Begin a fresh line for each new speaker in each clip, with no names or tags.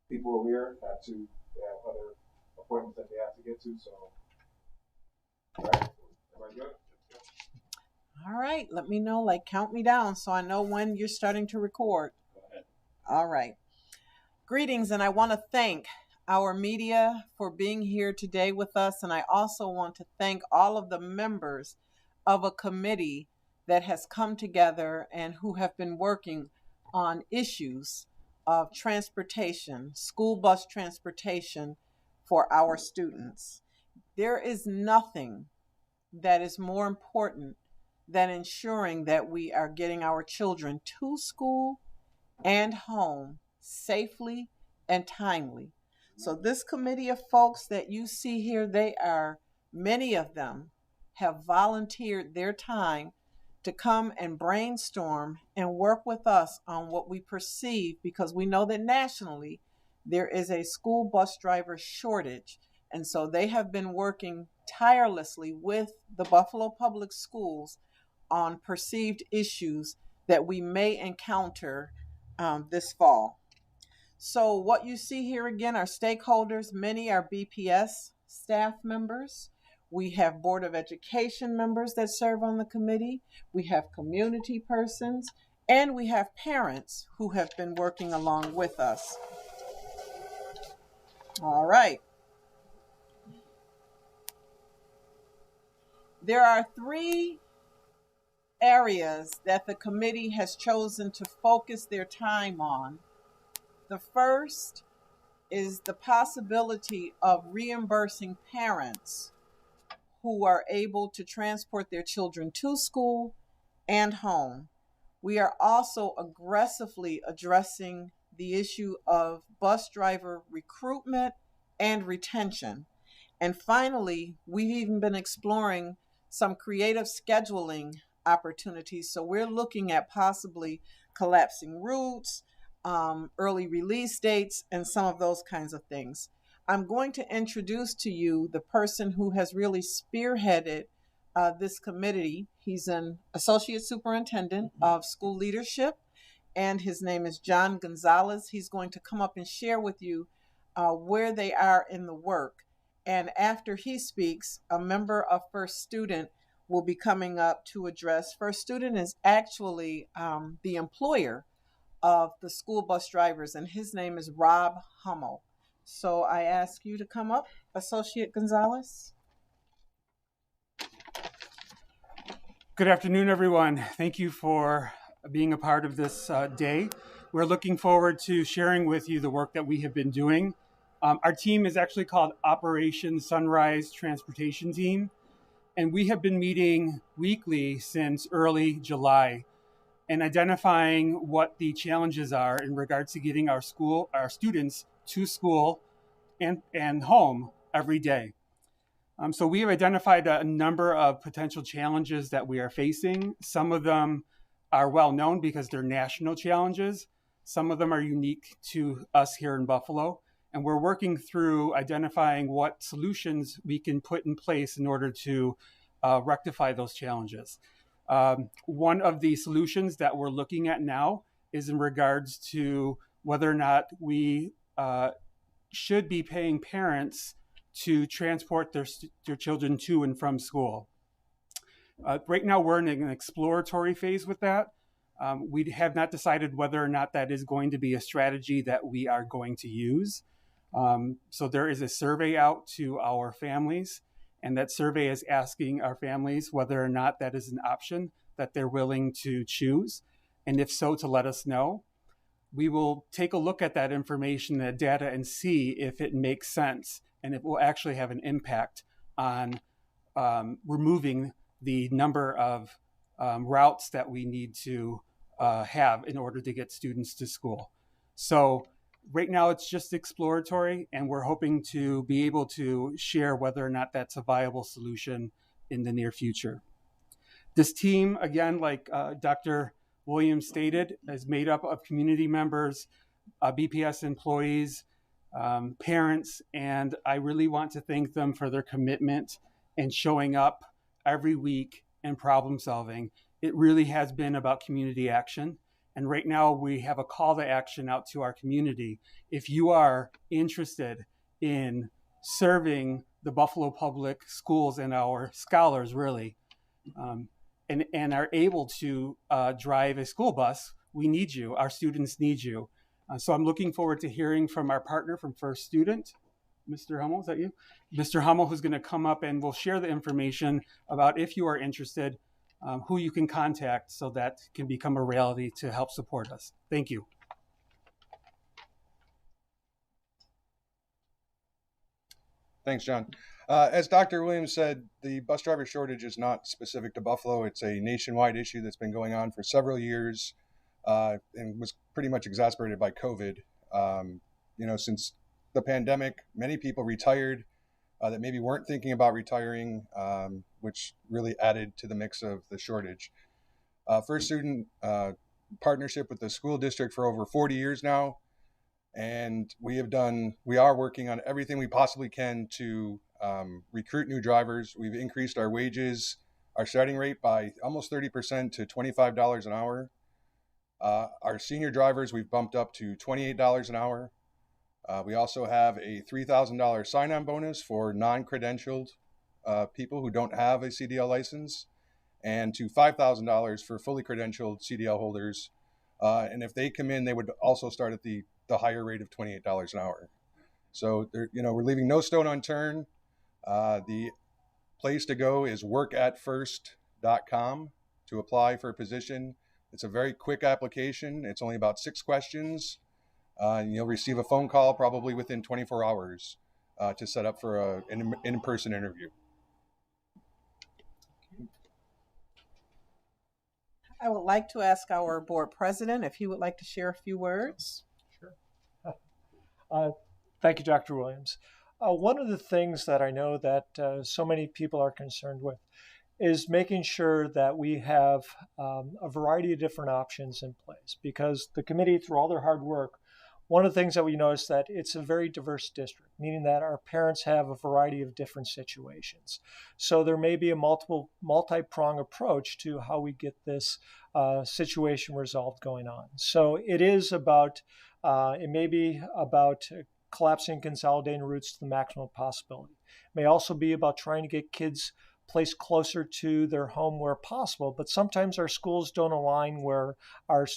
people here had to have other appointments that they have to get to. So, all right, everybody good?
All right, let me know, count me down so I know when you're starting to record.
Go ahead.
All right. Greetings, and I want to thank our media for being here today with us. And I also want to thank all of the members of a committee that has come together and who have been working on issues of transportation, school bus transportation for our students. There is nothing that is more important than ensuring that we are getting our children to school and home safely and timely. So, this committee of folks that you see here, many of them have volunteered their time to come and brainstorm and work with us on what we perceive, because we know that nationally there is a school bus driver shortage. And so they have been working tirelessly with the Buffalo Public Schools on perceived issues that we may encounter this fall. So what you see here again are stakeholders. Many are BPS staff members. We have Board of Education members that serve on the committee. We have community persons, and we have parents who have been working along with us. All right. There are three areas that the committee has chosen to focus their time on. The first is the possibility of reimbursing parents who are able to transport their children to school and home. We are also aggressively addressing the issue of bus driver recruitment and retention. And finally, we've even been exploring some creative scheduling opportunities. So we're looking at possibly collapsing routes, early release dates, and some of those kinds of things. I'm going to introduce to you the person who has really spearheaded this committee. He's an associate superintendent of school leadership, and his name is John Gonzalez. He's going to come up and share with you where they are in the work. And after he speaks, a member of First Student will be coming up to address. First Student is actually the employer of the school bus drivers, and his name is Rob Hummel. So I ask you to come up, Associate Gonzalez.
Good afternoon, everyone. Thank you for being a part of this day. We're looking forward to sharing with you the work that we have been doing. Our team is actually called Operation Sunrise Transportation Team, and we have been meeting weekly since early July and identifying what the challenges are in regards to getting our students to school and home every day. So we have identified a number of potential challenges that we are facing. Some of them are well known because they're national challenges. Some of them are unique to us here in Buffalo. And we're working through identifying what solutions we can put in place in order to rectify those challenges. One of the solutions that we're looking at now is in regards to whether or not we should be paying parents to transport their children to and from school. Right now, we're in an exploratory phase with that. We have not decided whether or not that is going to be a strategy that we are going to use. So there is a survey out to our families, and that survey is asking our families whether or not that is an option that they're willing to choose. And if so, to let us know. We will take a look at that information, that data, and see if it makes sense and it will actually have an impact on removing the number of routes that we need to have in order to get students to school. So right now it's just exploratory, and we're hoping to be able to share whether or not that's a viable solution in the near future. This team, again, like Dr. Williams stated, is made up of community members, BPS employees, parents, and I really want to thank them for their commitment and showing up every week and problem solving. It really has been about community action, And right now we have a call to action out to our community. If you are interested in serving the Buffalo Public Schools and our scholars, really, and are able to drive a school bus, we need you. Our students need you. So I'm looking forward to hearing from our partner from First Student, Mr. Hummel, is that you? Mr. Hummel, who's going to come up and will share the information about, if you are interested, who you can contact so that can become a reality to help support us. Thank you.
Thanks, John. As Dr. Williams said, the bus driver shortage is not specific to Buffalo. It's a nationwide issue that's been going on for several years and was pretty much exacerbated by COVID. Since the pandemic, many people retired that maybe weren't thinking about retiring, which really added to the mix of the shortage. First Student partnership with the school district for over 40 years now, and we are working on everything we possibly can to recruit new drivers. We've increased our wages, our starting rate by almost 30% to $25 an hour. Our senior drivers, we've bumped up to $28 an hour. We also have a $3,000 sign-on bonus for non-credentialed people who don't have a CDL license, and to $5,000 for fully credentialed CDL holders. And if they come in, they would also start at the higher rate of $28 an hour. So we're leaving no stone unturned. The place to go is workatfirst.com to apply for a position. It's a very quick application. It's only about 6 questions. And you'll receive a phone call probably within 24 hours to set up for an in-person interview.
I would like to ask our board president if he would like to share a few words.
Sure. Thank you, Dr. Williams. One of the things that I know that so many people are concerned with is making sure that we have a variety of different options in place, because the committee, through all their hard work, one of the things that we notice that it's a very diverse district, meaning that our parents have a variety of different situations. So there may be a multi-prong approach to how we get this situation resolved going on. So it is about, it may be about collapsing, consolidating routes to the maximum possibility. It may also be about trying to get kids placed closer to their home where possible, but sometimes our schools don't align where our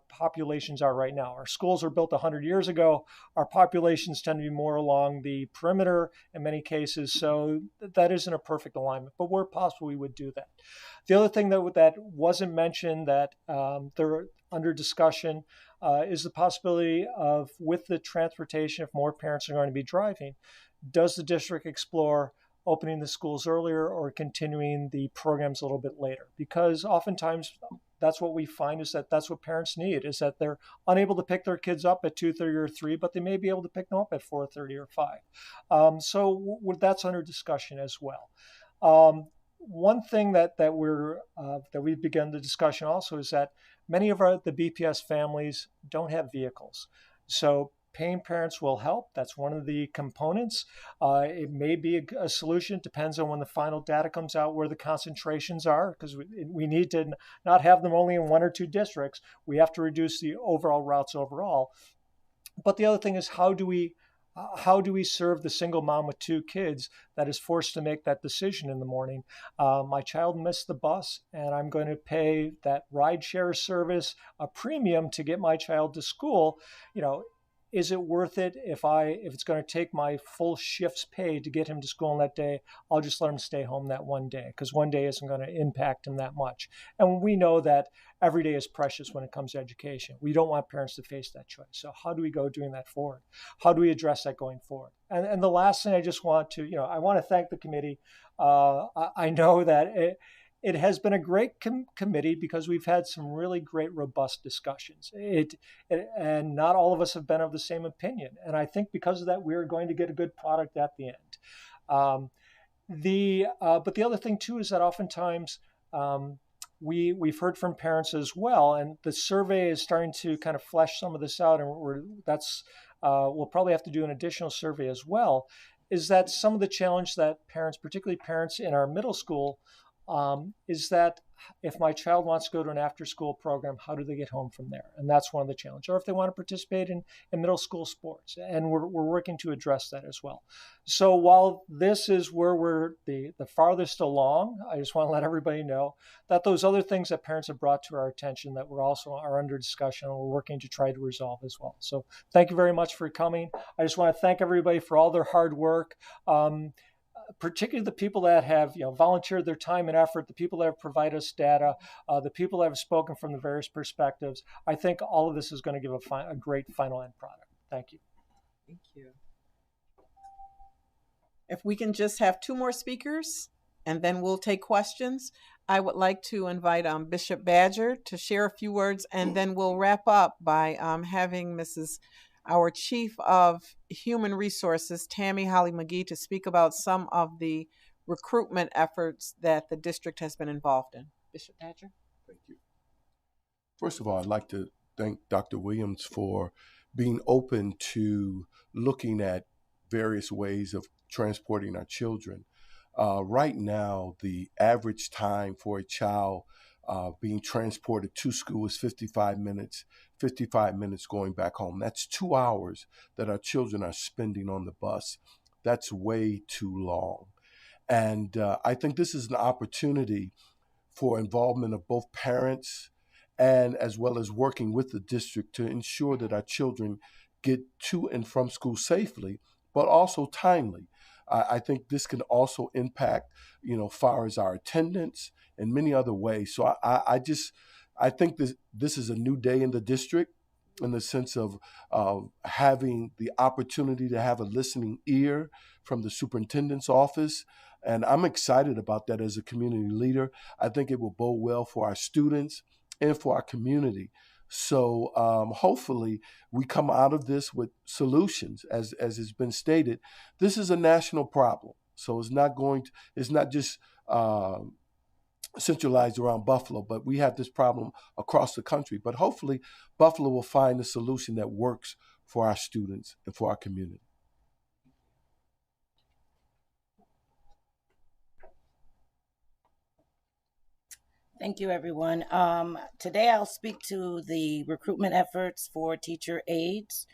populations are right now. Our schools were built 100 years ago. Our populations tend to be more along the perimeter in many cases, so that isn't a perfect alignment, but where possible we would do that. The other thing that wasn't mentioned that they're under discussion is the possibility of, with the transportation, if more parents are going to be driving, does the district explore opening the schools earlier or continuing the programs a little bit later? Because oftentimes that's what we find is that that's what parents need, is that they're unable to pick their kids up at 2:30 or 3, but they may be able to pick them up at 4:30 or 5. So that's under discussion as well. One thing that we've begun the discussion also is that many of the BPS families don't have vehicles. So paying parents will help. That's one of the components. It may be a solution. It depends on when the final data comes out where the concentrations are, because we need to not have them only in 1 or 2 districts. We have to reduce the overall routes overall. But the other thing is, how do we serve the single mom with 2 kids that is forced to make that decision in the morning? My child missed the bus, and I'm going to pay that rideshare service a premium to get my child to school. Is it worth it? If it's going to take my full shift's pay to get him to school on that day, I'll just let him stay home that one day, because one day isn't going to impact him that much. And we know that every day is precious when it comes to education. We don't want parents to face that choice. So how do we go doing that forward? How do we address that going forward? And the last thing I just want to, I want to thank the committee. I know that it has been a great committee because we've had some really great, robust discussions. And not all of us have been of the same opinion. And I think because of that, we're going to get a good product at the end. But the other thing, too, is that oftentimes we've heard from parents as well, and the survey is starting to kind of flesh some of this out, and we'll probably have to do an additional survey as well, is that some of the challenge that parents, particularly parents in our middle school, is that if my child wants to go to an after-school program, how do they get home from there? And that's one of the challenges. Or if they want to participate in middle school sports, and we're working to address that as well. So while this is where we're the farthest along, I just want to let everybody know that those other things that parents have brought to our attention that we're also are under discussion and we're working to try to resolve as well. So thank you very much for coming. I just want to thank everybody for all their hard work. Particularly the people that have volunteered their time and effort, the people that have provided us data, the people that have spoken from the various perspectives. I think all of this is going to give a great final end product. Thank you.
Thank you. If we can just have 2 more speakers, and then we'll take questions. I would like to invite Bishop Badger to share a few words, and then we'll wrap up by having our Chief of Human Resources, Tammy Holly McGee, to speak about some of the recruitment efforts that the district has been involved in. Bishop Badger.
Thank you. First of all, I'd like to thank Dr. Williams for being open to looking at various ways of transporting our children. Right now, the average time for a child being transported to school is 55 minutes going back home. That's 2 hours that our children are spending on the bus. That's way too long. And I think this is an opportunity for involvement of both parents and as well as working with the district to ensure that our children get to and from school safely, but also timely. I think this can also impact, far as our attendance and many other ways. So I think this is a new day in the district in the sense of having the opportunity to have a listening ear from the superintendent's office. And I'm excited about that as a community leader. I think it will bode well for our students and for our community. So hopefully we come out of this with solutions. As has been stated, this is a national problem. So it's not just centralized around Buffalo, but we have this problem across the country. But hopefully Buffalo will find a solution that works for our students and for our community.
Thank you, everyone. Today I'll speak to the recruitment efforts for teacher aides.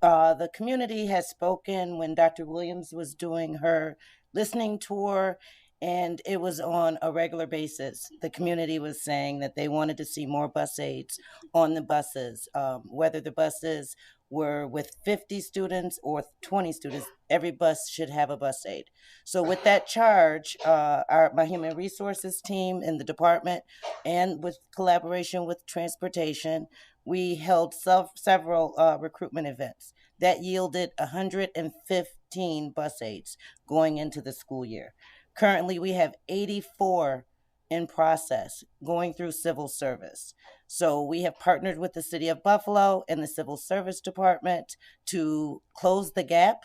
The community has spoken when Dr. Williams was doing her listening tour, and it was on a regular basis. The community was saying that they wanted to see more bus aides on the buses, whether the buses were with 50 students or 20 students, every bus should have a bus aide. So with that charge, my human resources team in the department and with collaboration with transportation, we held several recruitment events that yielded 115 bus aides going into the school year. Currently, we have 84 in process going through civil service. So we have partnered with the City of Buffalo and the Civil Service Department to close the gap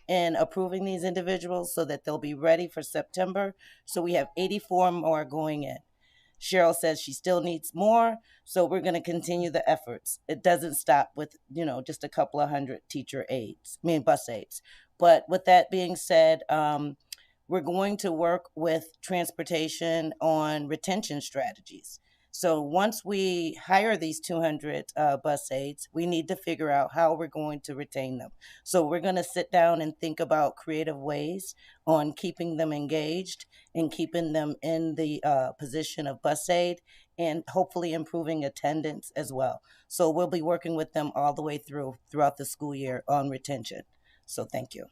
in approving these individuals so that they'll be ready for September. So we have 84 more going in. Cheryl says she still needs more, so we're going to continue the efforts. It doesn't stop with, just a couple of hundred bus aides. But with that being said, we're going to work with transportation on retention strategies. So once we hire these 200 bus aides, we need to figure out how we're going to retain them. So we're going to sit down and think about creative ways on keeping them engaged and keeping them in the position of bus aide and hopefully improving attendance as well. So we'll be working with them all the way throughout the school year on retention. So thank you.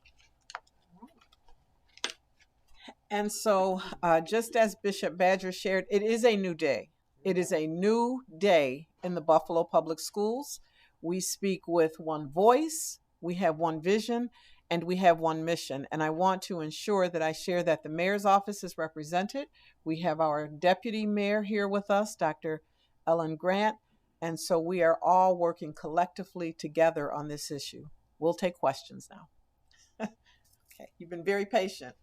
And so just as Bishop Badger shared, it is a new day. It is a new day in the Buffalo Public Schools. We speak with one voice, we have one vision, and we have one mission. And I want to ensure that I share that the mayor's office is represented. We have our deputy mayor here with us, Dr. Ellen Grant. And so we are all working collectively together on this issue. We'll take questions now. Okay, you've been very patient.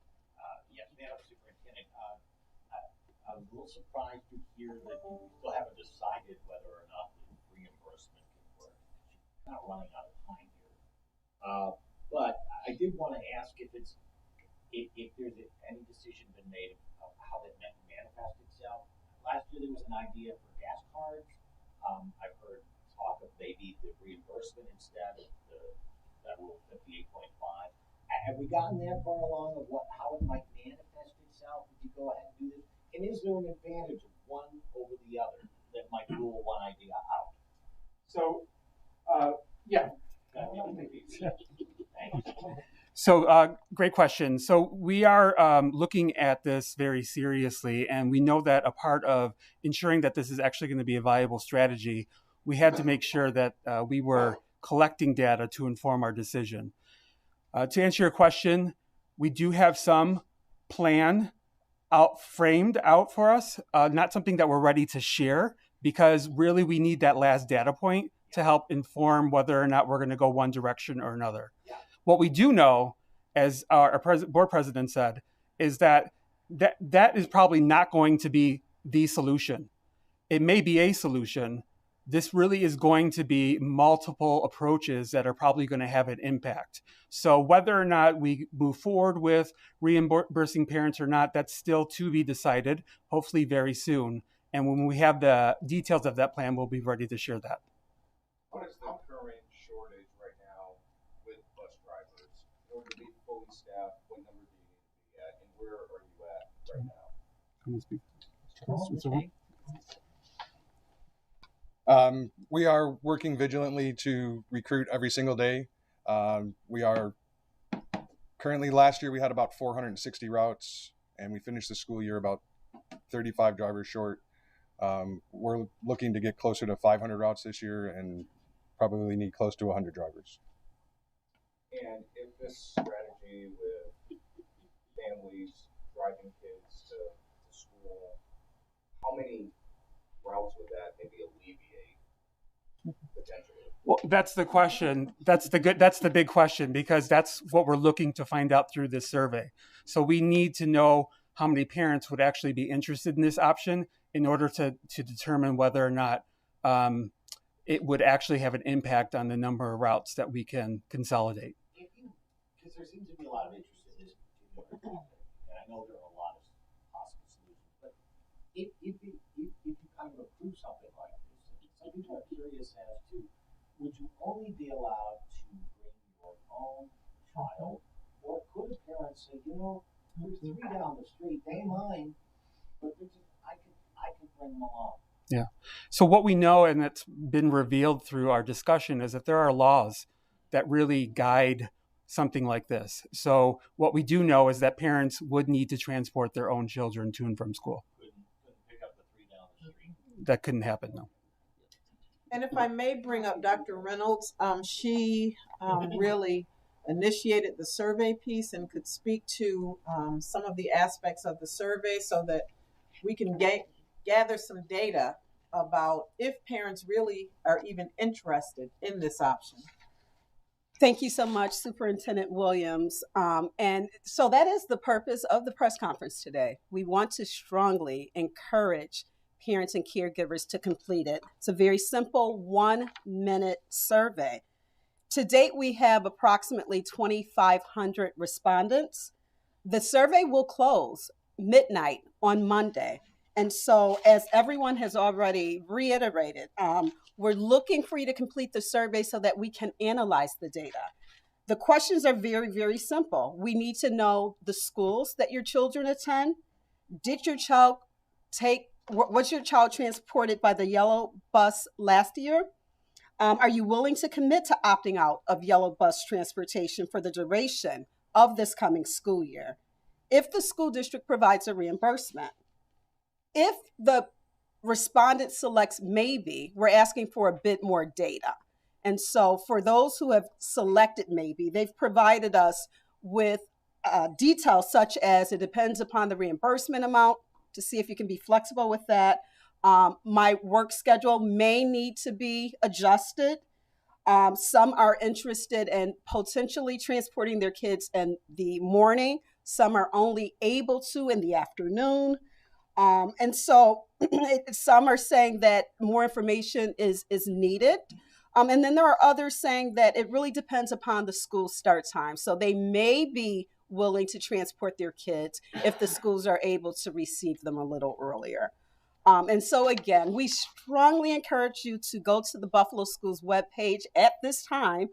Yes, Madam Superintendent. I was a little surprised to hear that you still haven't decided whether or not the reimbursement can work. You're not running out of time here. But I did want to ask if there's any decision been made of how that manifest itself. Last year there was an idea for gas cards. I've heard talk of maybe the reimbursement instead of that rule 58.5. Have we gotten that far along of how it might manifest itself if you go ahead and do this? And is there an advantage of one over the other that might rule one idea out?
So, yeah.
Thanks.
So, great question. So, we are looking at this very seriously, and we know that a part of ensuring that this is actually going to be a viable strategy, we had to make sure that we were collecting data to inform our decision. To answer your question, we do have some plan framed out for us, not something that we're ready to share, because really we need that last data point to help inform whether or not we're going to go one direction or another. What we do know, as our board president said, is that is probably not going to be the solution. It may be a solution. This really is going to be multiple approaches that are probably going to have an impact. So whether or not we move forward with reimbursing parents or not, that's still to be decided, hopefully very soon. And when we have the details of that plan, we'll be ready to share that.
What is the current shortage right now with bus drivers? In order to be fully staffed, what number do you need to be at, and where are you at right now?
We are working vigilantly to recruit every single day. We are currently, last year we had about 460 routes, and we finished the school year about 35 drivers short. We're looking to get closer to 500 routes this year and probably need close to 100 drivers.
And if this strategy with families driving kids to school, how many routes would that maybe alleviate potentially?
Well, that's the question. That's the big question, because that's what we're looking to find out through this survey. So we need to know how many parents would actually be interested in this option in order to determine whether or not it would actually have an impact on the number of routes that we can consolidate.
Because there seems to be a lot of interest in this particular topic, and I know there are a lot of possible solutions, but if you kind of approve something like this, some people are curious as to, would you only be allowed to bring your own child, or could a parent say, there's 3 down the street, they mine, but I could bring them along.
Yeah. So what we know, and that's been revealed through our discussion, is that there are laws that really guide something like this. So what we do know is that parents would need to transport their own children to and from school.
Couldn't pick up the 3 down the street.
That couldn't happen, no.
And if I may bring up Dr. Reynolds, she really initiated the survey piece and could speak to some of the aspects of the survey so that we can gather some data about if parents really are even interested in this option.
Thank you so much, Superintendent Williams. And so that is the purpose of the press conference today. We want to strongly encourage parents and caregivers to complete it. It's a very simple 1-minute survey. To date, we have approximately 2,500 respondents. The survey will close midnight on Monday. And so, as everyone has already reiterated, we're looking for you to complete the survey so that we can analyze the data. The questions are very, very simple. We need to know the schools that your children attend. Was your child transported by the yellow bus last year? Are you willing to commit to opting out of yellow bus transportation for the duration of this coming school year, if the school district provides a reimbursement? If the respondent selects maybe, we're asking for a bit more data. And so for those who have selected maybe, they've provided us with details such as it depends upon the reimbursement amount to see if you can be flexible with that. My work schedule may need to be adjusted. Some are interested in potentially transporting their kids in the morning. Some are only able to in the afternoon. And so some are saying that more information is needed. And then there are others saying that it really depends upon the school start time. So they may be willing to transport their kids if the schools are able to receive them a little earlier. And so, again, we strongly encourage you to go to the Buffalo Schools webpage at this time,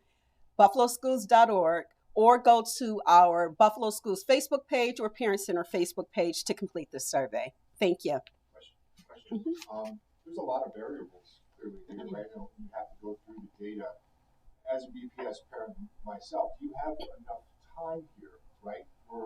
buffaloschools.org, or go to our Buffalo Schools Facebook page or Parent Center Facebook page to complete this survey. Thank you.
Question. There's a lot of variables clearly here, right? And you have to go through the data. As a BPS parent myself, do you have enough time here, right? We're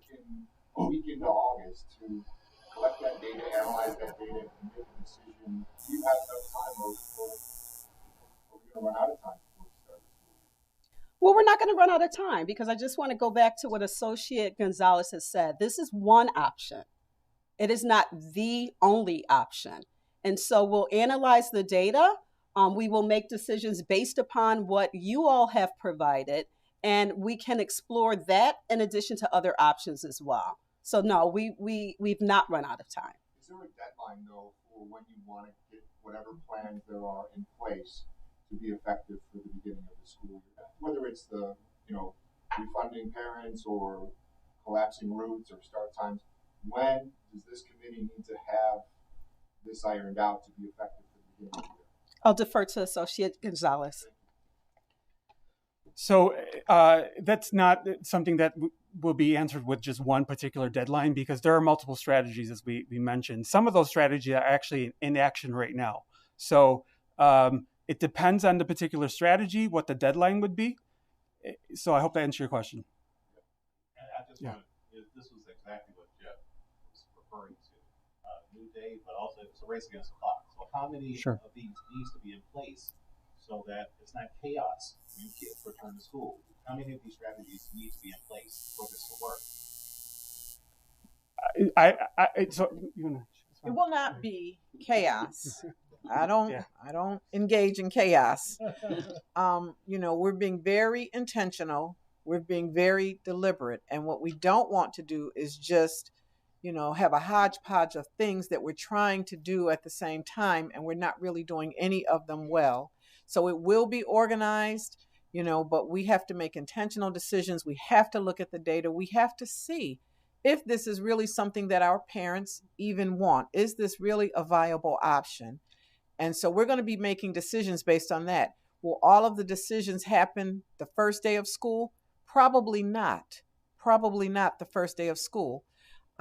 in a week into August to collect that data, analyze that data, and make a decision. Do you have enough time, or are we going to run out of time before we start the school year?
Well, we're not going to run out of time because I just want to go back to what Associate Gonzalez has said. This is one option. It is not the only option. And so we'll analyze the data. We will make decisions based upon what you all have provided, and we can explore that in addition to other options as well. So no, we've not run out of time.
Is there a deadline, though, for when you want to get whatever plans there are in place to be effective for the beginning of the school year? Whether it's the, refunding parents or collapsing routes or start times, when does this committee need to have this ironed out to be effective for the beginning of the year?
I'll defer to Associate Gonzalez.
So that's not something that will be answered with just one particular deadline, because there are multiple strategies, as we mentioned. Some of those strategies are actually in action right now. So it depends on the particular strategy, what the deadline would be. So I hope that answers your question.
And I just wanted, this was exactly what Jeff was referring to. New day, but also it's a race against the clock. So how many of these needs to be in place so that it's not chaos when kids return to school? How many of these strategies need to be in place for this to work?
It will not be chaos. I don't engage in chaos. We're being very intentional. We're being very deliberate. And what we don't want to do is just, have a hodgepodge of things that we're trying to do at the same time, and we're not really doing any of them well. So it will be organized, but we have to make intentional decisions. We have to look at the data. We have to see if this is really something that our parents even want. Is this really a viable option? And so we're going to be making decisions based on that. Will all of the decisions happen the first day of school? Probably not. Probably not the first day of school.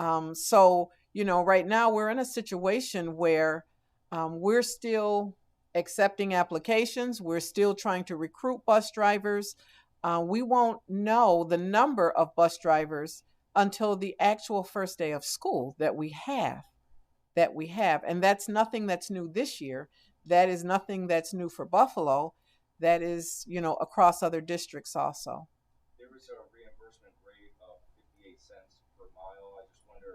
Right now we're in a situation where we're still accepting applications. We're still trying to recruit bus drivers. We won't know the number of bus drivers until the actual first day of school that we have. And that's nothing that's new this year. That is nothing that's new for Buffalo. That is, across other districts also.
There was a reimbursement rate of 58 cents per mile. I just wonder,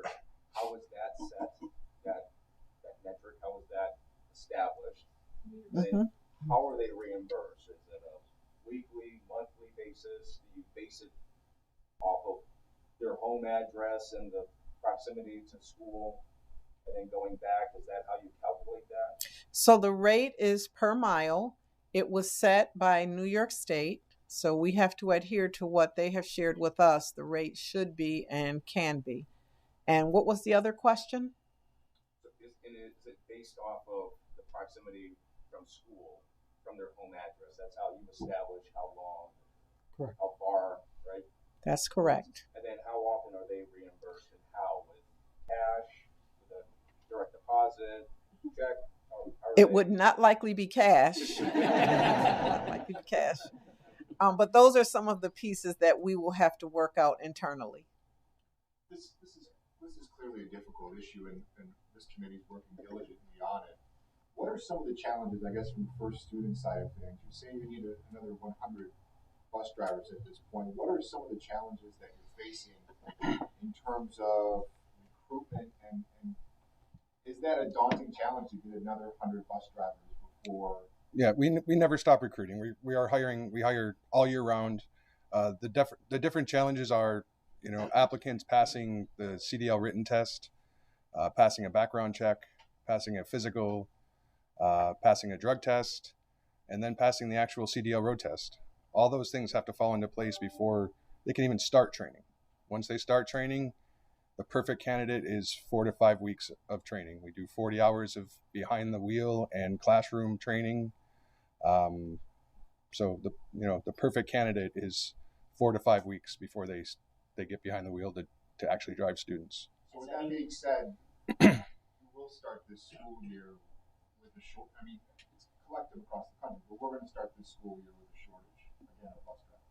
how was that set, that metric? How was that established? And how are they reimbursed? Is it a weekly, monthly basis? Do you base it off of their home address and the proximity to school? And then going back, is that how you calculate that?
So the rate is per mile. It was set by New York State. So we have to adhere to what they have shared with us. The rate should be and can be. And what was the other question?
Is it based off of the proximity from school, from their home address? That's how you establish how long,
correct,
how far, right?
That's correct.
And then how often are they reimbursed, and how? With cash, with a direct deposit, check?
It would not likely be cash. Not likely be cash. But those are some of the pieces that we will have to work out internally.
This is clearly a difficult issue, and this committee is working diligently on it. What are some of the challenges, I guess, from the first student side of things? You're saying you need another 100 bus drivers at this point. What are some of the challenges that you're facing in terms of recruitment, and is that a daunting challenge to get another 100 bus drivers before?
Yeah, we never stop recruiting. We are hiring. We hire all year round. The different challenges are, applicants passing the CDL written test, passing a background check, passing a physical, passing a drug test, and then passing the actual CDL road test. All those things have to fall into place before they can even start training. Once they start training, the perfect candidate is 4 to 5 weeks of training. We do 40 hours of behind the wheel and classroom training. So the perfect candidate is 4 to 5 weeks before they get behind the wheel to actually drive students.
So with that being said, we will start this school year with a short. I mean, it's collective across the country, but we're going to start this school year with a shortage again of bus drivers.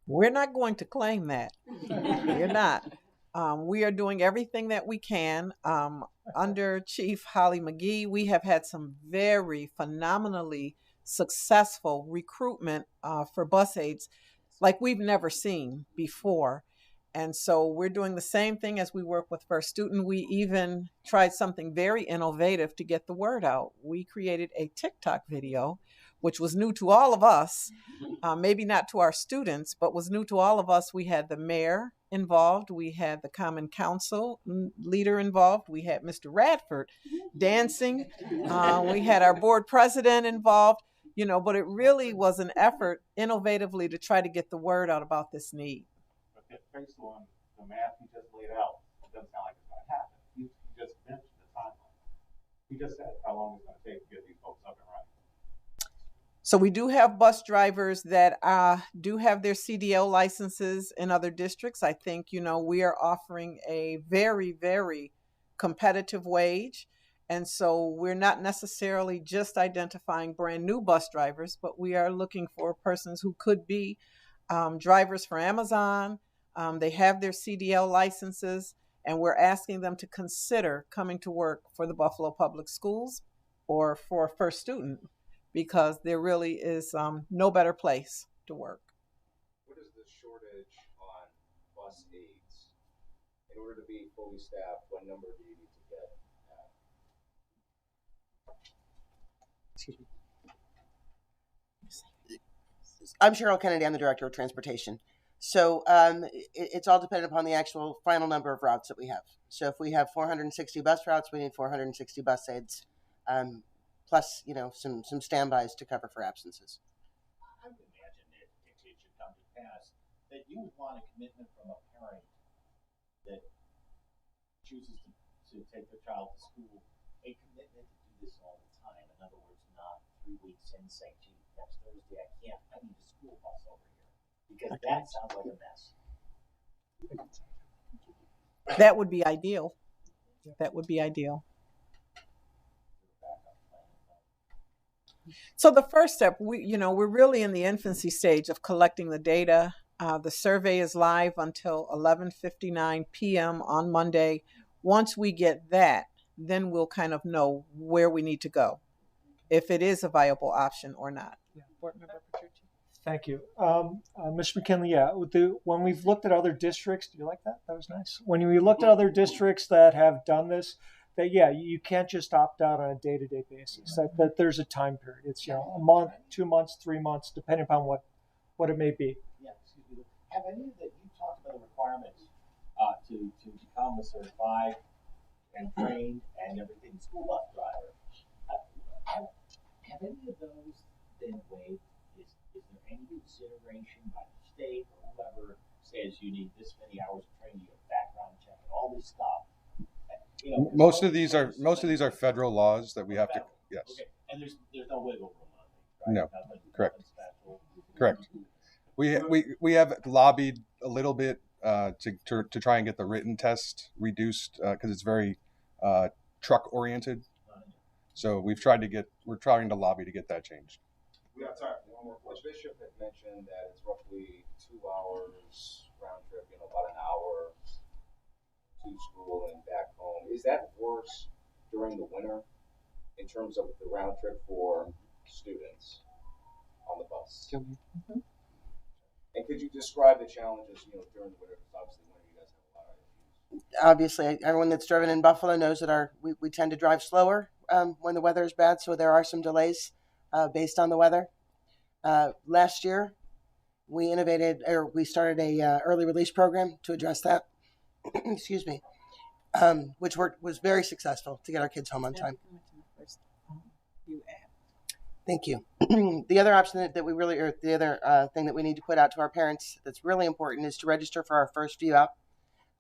We're not going to claim that. We're not. We are doing everything that we can. Under Chief Holly McGee, we have had some very phenomenally successful recruitment for bus aides like we've never seen before. And so we're doing the same thing as we work with First Student. We even tried something very innovative to get the word out. We created a TikTok video, which was new to all of us, maybe not to our students, but was new to all of us. We had the mayor involved. We had the Common Council leader involved. We had Mr. Radford dancing. We had our board president involved, but it really was an effort innovatively to try to get the word out about this need.
But based on the math you just laid out, it doesn't sound like it's going to happen. You just mentioned the timeline. You just said how long it's going to take to get these folks up and running.
So we do have bus drivers that do have their CDL licenses in other districts. I think, we are offering a very, very competitive wage. And so we're not necessarily just identifying brand new bus drivers, but we are looking for persons who could be drivers for Amazon. They have their CDL licenses, and we're asking them to consider coming to work for the Buffalo Public Schools or for First Student, because there really is no better place to work.
What is the shortage on bus aides? In order to be fully staffed, what number do you need to get at?
Excuse me. I'm Cheryl Kennedy. I'm the Director of Transportation. So it's all dependent upon the actual final number of routes that we have. So if we have 460 bus routes, we need 460 bus aides, plus some standbys to cover for absences.
I would imagine that it should come to pass that you would want a commitment from a parent that chooses to take their child to school, a commitment to do this all the time. In other words, not 3 weeks in saying, gee, next Thursday I need a school bus over here. Because that sounds like a mess.
That would be ideal. That would be ideal. So the first step, we're really in the infancy stage of collecting the data. The survey is live until 11:59 p.m. on Monday. Once we get that, then we'll kind of know where we need to go, if it is a viable option or not. Yeah. Board Member Petrucci.
Thank you. Mr. McKinley, when we've looked at other districts, do you like that? That was nice. When we looked at other districts that have done this, that you can't just opt out on a day-to-day basis. That there's a time period. It's a month, 2 months, 3 months, depending upon what it may be.
Yeah, excuse me. Have any of you talked about the requirements to become a certified and trained and everything school bus driver? Have any of those been waived? Is there any consideration by the state or whoever says you need this many hours of training, you have background check and all this stuff?
Most of these are federal laws that we have to. Yes.
Okay. And there's no wiggle room on these, right?
No. Correct. We have lobbied a little bit to try and get the written test reduced because it's very truck oriented. So we're trying to lobby to get that changed.
We have time for one more question. Bishop had mentioned that it's roughly 2 hours round trip, about an hour to school and back home. Is that worse during the winter in terms of the round trip for students on the bus? Mm-hmm. And could you describe the challenges, during the winter? Because obviously winter you guys have a lot of issues.
Obviously, everyone that's driven in Buffalo knows that we tend to drive slower when the weather is bad, so there are some delays based on the weather. Last year, we started a early release program to address that. Excuse me, which was very successful to get our kids home on time. Thank you. The other option that we really, or the other thing that we need to put out to our parents that's really important is to register for our first view up.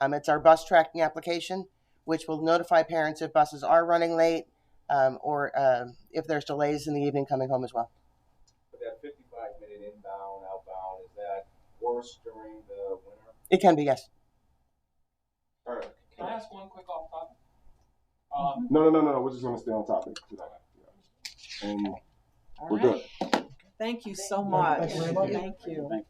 It's our bus tracking application, which will notify parents if buses are running late or if there's delays in the evening coming home as well.
But that 55-minute inbound, outbound, is that worse during the winter?
It can be, yes.
All right.
Can I ask one quick off topic?
No. We're just going to stay on topic today. And we're good.
Thank you so much. Thank you.